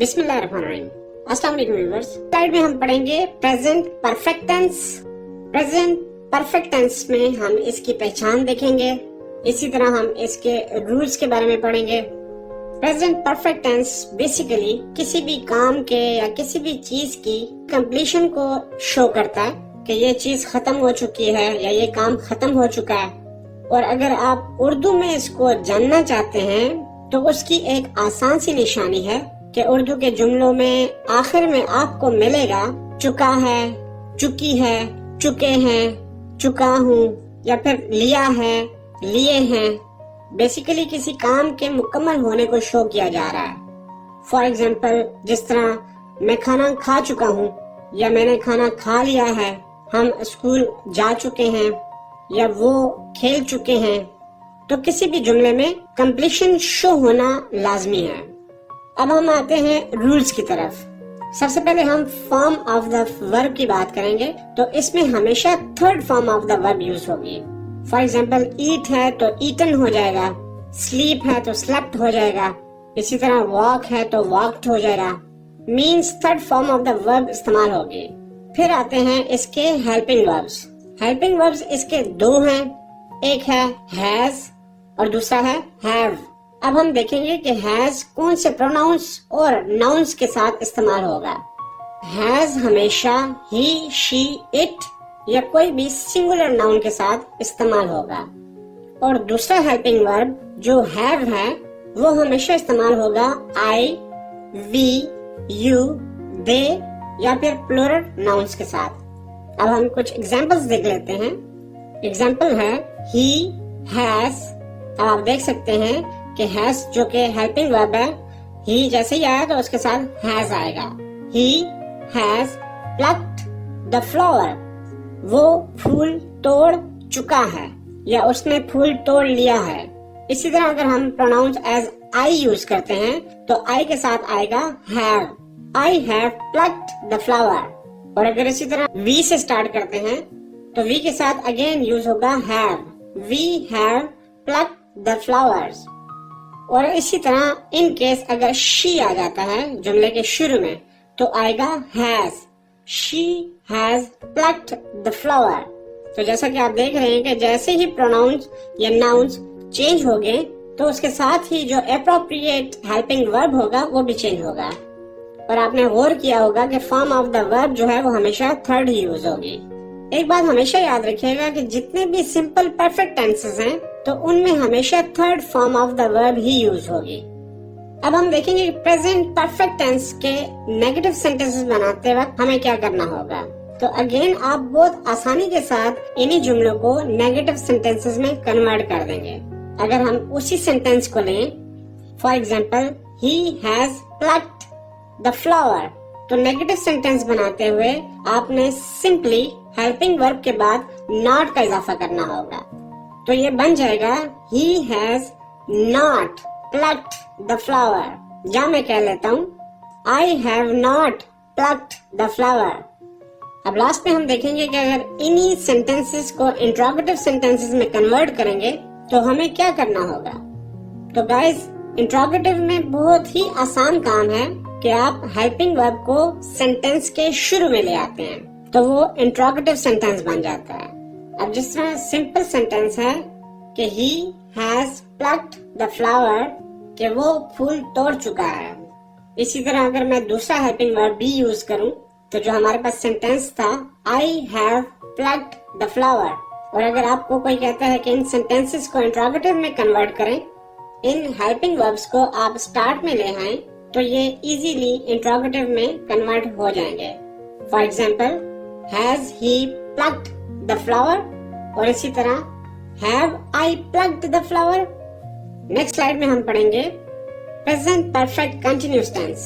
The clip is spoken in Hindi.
बिस्मिल्लाहिर्रहमानिर्रहीम। अस्सलाम वालेकुम व्यूअर्स। स्लाइड में हम पढ़ेंगे present perfect tense. Present perfect tense में हम इसकी पहचान देखेंगे, इसी तरह हम इसके रूल्स के बारे में पढ़ेंगे। प्रेजेंट परफेक्ट टेंस बेसिकली किसी भी काम के या किसी भी चीज की कंप्लीशन को शो करता है कि ये चीज खत्म हो चुकी है या ये काम खत्म हो चुका है। और अगर आप उर्दू में इसको जानना चाहते हैं तो उसकी एक आसान सी निशानी है कि उर्दू के जुमलों में आखिर में आपको मिलेगा चुका है, चुकी है, चुके हैं, चुका हूँ या फिर लिया है, लिए हैं। बेसिकली किसी काम के मुकम्मल होने को शो किया जा रहा है। फॉर एग्जाम्पल जिस तरह मैं खाना खा चुका हूँ या मैंने खाना खा लिया है, हम स्कूल जा चुके हैं या वो खेल चुके हैं, तो किसी भी जुमले में कंप्लीशन शो होना लाजमी है। अब हम आते हैं रूल्स की तरफ। सबसे पहले हम फॉर्म ऑफ द वर्ब की बात करेंगे, तो इसमें हमेशा third form of the verb use होगी। फॉर एग्जाम्पल ईट है तो ईटन हो जाएगा, स्लीप है तो स्लेप्ट हो जाएगा, इसी तरह वॉक है तो वॉक्ड हो जाएगा। Means third form of the verb इस्तेमाल होगी। फिर आते हैं इसके हेल्पिंग वर्ब्स। हेल्पिंग वर्ब्स इसके दो हैं, एक है हैज और दूसरा है हैव। अब हम देखेंगे कि हैज कौन से प्रोनाउंस और नाउन्स के साथ इस्तेमाल होगा। हैज हमेशा ही, शी, इट या कोई भी सिंगुलर नाउन के साथ इस्तेमाल होगा। और दूसरा हेल्पिंग वर्ब जो हैव है वो हमेशा इस्तेमाल होगा आई, वी, यू, दे या फिर प्लूरल नाउन्स के साथ। अब हम कुछ एग्जाम्पल्स देख लेते हैं। एग्जाम्पल है ही, हैज। अब आप देख सकते हैं कि हैज जो कि हेल्पिंग वर्ब है, ही जैसे ही आया तो उसके साथ हैज आएगा। He has plucked the flower. वो फूल तोड़ चुका है या उसने फूल तोड़ लिया है। इसी तरह अगर हम प्रोनाउंस एज आई यूज करते हैं तो आई के साथ आएगा have. I have plucked the flower. और अगर इसी तरह वी से स्टार्ट करते हैं तो वी के साथ अगेन यूज होगा have. We have plucked the flowers. और इसी तरह इन केस अगर शी आ जाता है जुमले के शुरू में तो आएगा has. She has plucked the flower. तो जैसा कि आप देख रहे हैं कि जैसे ही प्रोनाउंस या नाउन्स चेंज हो गए तो उसके साथ ही जो एप्रोप्रिएट हेल्पिंग वर्ब होगा वो भी चेंज होगा। और आपने गौर किया होगा कि फॉर्म ऑफ द वर्ब जो है वो हमेशा थर्ड ही यूज होगी। एक बात हमेशा याद रखिएगा कि जितने भी सिंपल परफेक्ट टेंसेस हैं तो उनमें हमेशा third form of the verb he use होगी। अब हम देखेंगे कि प्रेजेंट परफेक्ट टेंस के नेगेटिव सेंटेंसेस बनाते वक्त हमें क्या करना होगा। तो अगेन आप बहुत आसानी के साथ इन्हीं जुमलों को नेगेटिव सेंटेंसेस में कन्वर्ट कर देंगे। अगर हम उसी सेंटेंस को लें, for example he has plucked the flower, तो नेगेटिव सेंटेंस बनाते हुए आपने सिंपली हेल्पिंग वर्ब के बाद नॉट का इजाफा करना होगा। तो ये बन जाएगा he has not plucked the flower। या मैं कह लेता हूँ I have not plucked the flower। अब लास्ट में हम देखेंगे कि अगर इन्हीं सेंटेंसेस को इंट्रोगेटिव सेंटेंसेस में कन्वर्ट करेंगे तो हमें क्या करना होगा। तो गाइस, इंट्रोगेटिव में बहुत ही आसान काम है कि आप हेल्पिंग वर्ब को सेंटेंस के शुरू में ले आते हैं तो वो इंट्रोगेटिव सेंटेंस बन जाता है। अब जिस तरह सिंपल सेंटेंस है कि he has plucked the flower, कि वो फूल तोड़ चुका है। इसी तरह अगर मैं दूसरा हेल्पिंग वर्ब भी यूज करूं तो जो हमारे पास सेंटेंस था I have plucked the flower। और अगर आपको कोई कहता है कि इन सेंटेंसेस को इंट्रोगेटिव में कन्वर्ट करें, इन हेल्पिंग वर्ब्स को आप स्टार्ट में ले आए तो ये इजीली इंट्रोगेटिव में कन्वर्ट हो जाएंगे। For example has he plucked the flower और इसी तरह have I plucked the flower. Next slide में हम पढ़ेंगे प्रेजेंट परफेक्ट कंटिन्यूअस टेंस।